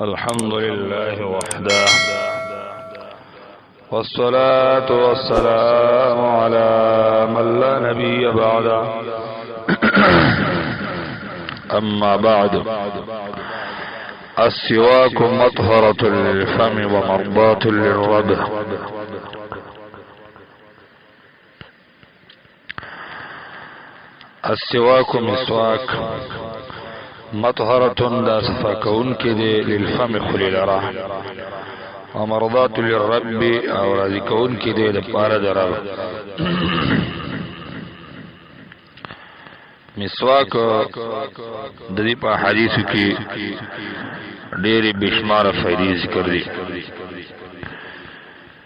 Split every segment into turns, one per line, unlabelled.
الحمد لله وحده، والصلاة والسلام على من لا نبي بعده. أما بعد، السواك مطهرة للفم ومرضاة للرب. السواك مسواك مطهرة دا صفاكون كده للفم خليل راه، ومرضاة للرب او راضي كون كده لپاره درب. مسواک د دې په حدیثو کې ډېرې بشماره فائدې ذکر دي.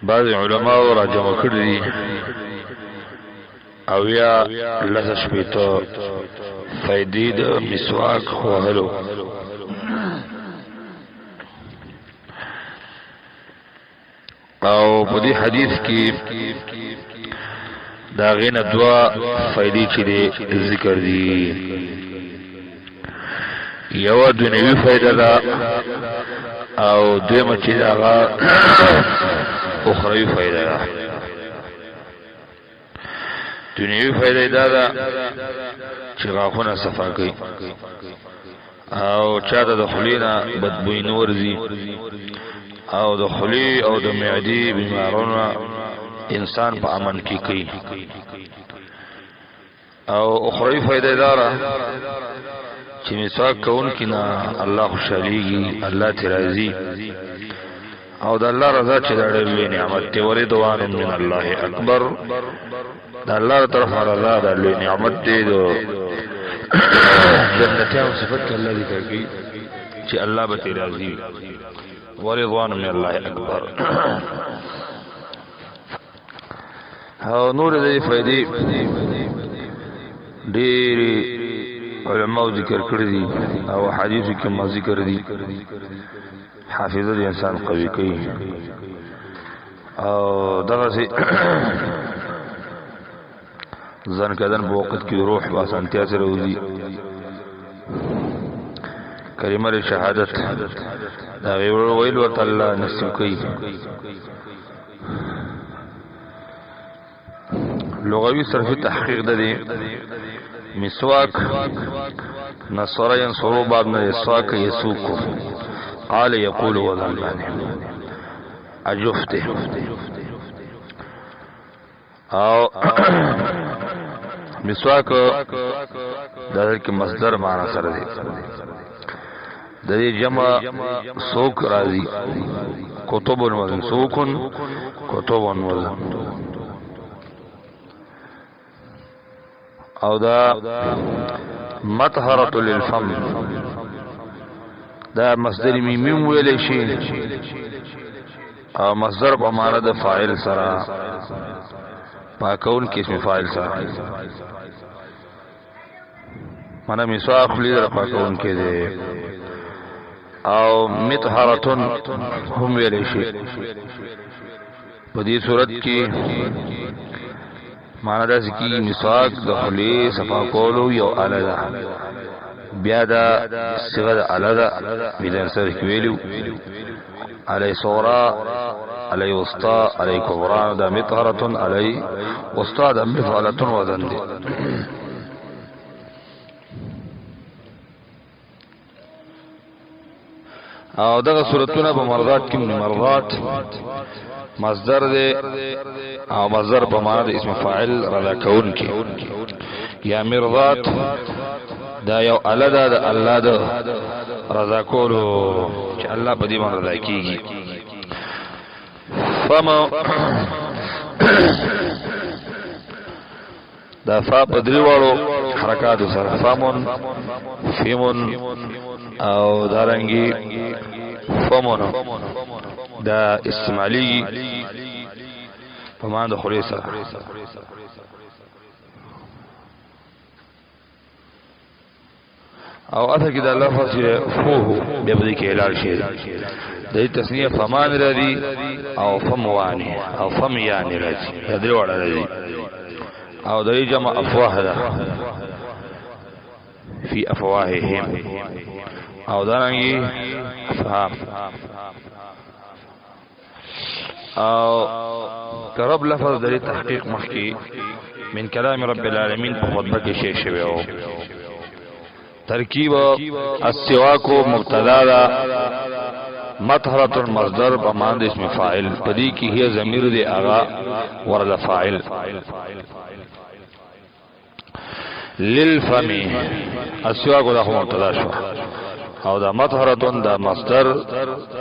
بعض علماء را جمع کړي دي او یا لږ شپېته فائدې د مسواک وهلو. او په دې حدیث کې دا غینه دوا فائدې چې ذکر دي. یو دنیوي فائدہ ده او دویمه چې هغه اخروی فائدہ ده. دنیوي فائدہ دا ده چې غاښونه صفا کوي او چاته د خولې نه بدبوی نه ورځي او د خولې او د معدې بیمارونه انسان په امن کې کوي. او اخروی فائدہ داره چې مسواک کوونکی نه الله خوشاليږي، الله ته راضي او د الله رضا چې دا ډېر لوی نعمت دی. ورضوان من الله اکبر، د الله طرفه رضا دا لوی نعمت دی. دو جنتیانو صفت الله ذکر کوي چې الله به ته راضي. ورضوان من الله اکبر. او نور دې فائدې ډېرې علماء ذکر کړی دي او حدیثو کې ما ذکر دي. حافظه د انسان قوي کوي او دغه سي ځان کدن په وخت کې روح په اسانتیا سره وځي. کلمه شهادت دا ویل ورته الله نصیب کوي. لغوی صرفی تحقیق ده دی مسواک نصر ینصرو باب نه یسواک یسوکو قال یقول وظلمانه اجفته. او مسواک دا کې مصدر معنی سره دی. د دې جمع سوک راځي کتب وزن سوکن کتب وزن. او دا مطهرة للفم دا مصدر میم ویل شي او مصدر په معنا د فاعل سره پاکون کې اسم فاعل سره معنا مسواک لري پاکون کې دی. او مطهرة هم ویل شي په دې صورت کې معنی دا سکی مسواک د خولې صفا کولو یو آله ده. بیا دا صيغه د آله ده بدن سره ویلو علی صغرا علی وسطا علی کبرا. دا مطهرة علی وسطا دا مفعلة وزن دي. او دغه صورتونه په مرضات کې مرضات مصدر دے او مصدر په معنا د اسم فاعل رضا کون کی یا مرضات دا یو الله د الله د رضا کولو چې الله په دې باندې رضا کیږي. فما دا فا په دریوالو حرکات سره فامون فیمون او دارنګي فمون دا استعمالی په معنا د خوري سره. او اثر کې د لفظ فوه به په دې کې اعلان شي د تسنیه فمان راځي او فموانی او فمیان راځي دا درې وړه راځي. او د جمع افواه ده فی افواههم او دارنګي افهام او رب لفظ د تحقیق مخکی من کلام رب العالمین په خطبه کې شی شوی او ترکیب السواک مبتدا دا مطهرۃ المصدر په معنی اسم فاعل پدې کې هي ضمیر دی اغا ورل فاعل للفم السواک دا مبتدا شو او دا مطهرتون دا مصدر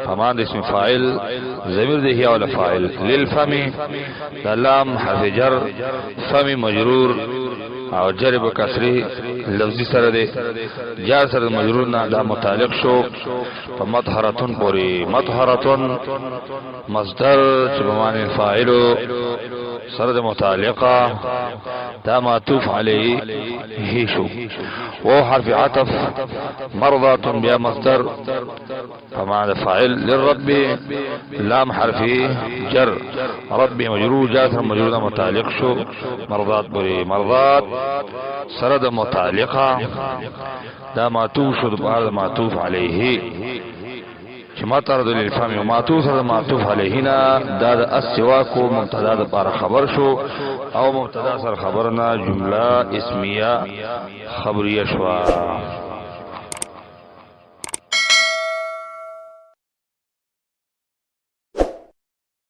فمان اسم فاعل ضمیر دی هي ولا فاعل للفم دا لام حرف جر فم مجرور او جر بکسری لفظی سره دی جار سره مجرور نه دا متعلق شو په مطهرتون پوری مطهرتون مصدر چې په معنی فاعل سره متعلقه دا معطوف علیه هی شو و حرف عطف مرضات بیا مصدر فمعنى فاعل للرب لام حرف جر رب مجرور جاثر مجرور متعلق شو مرضات بری مرضات سرد متعلقه دا معطوف شو بعد معطوف علیه چې مطرد للفهم او معطوف سره معطوف علیهنا دا د السواک مبتدا د پر خبر شو او مبتدا سره خبرنا جمله اسمیه خبریه شو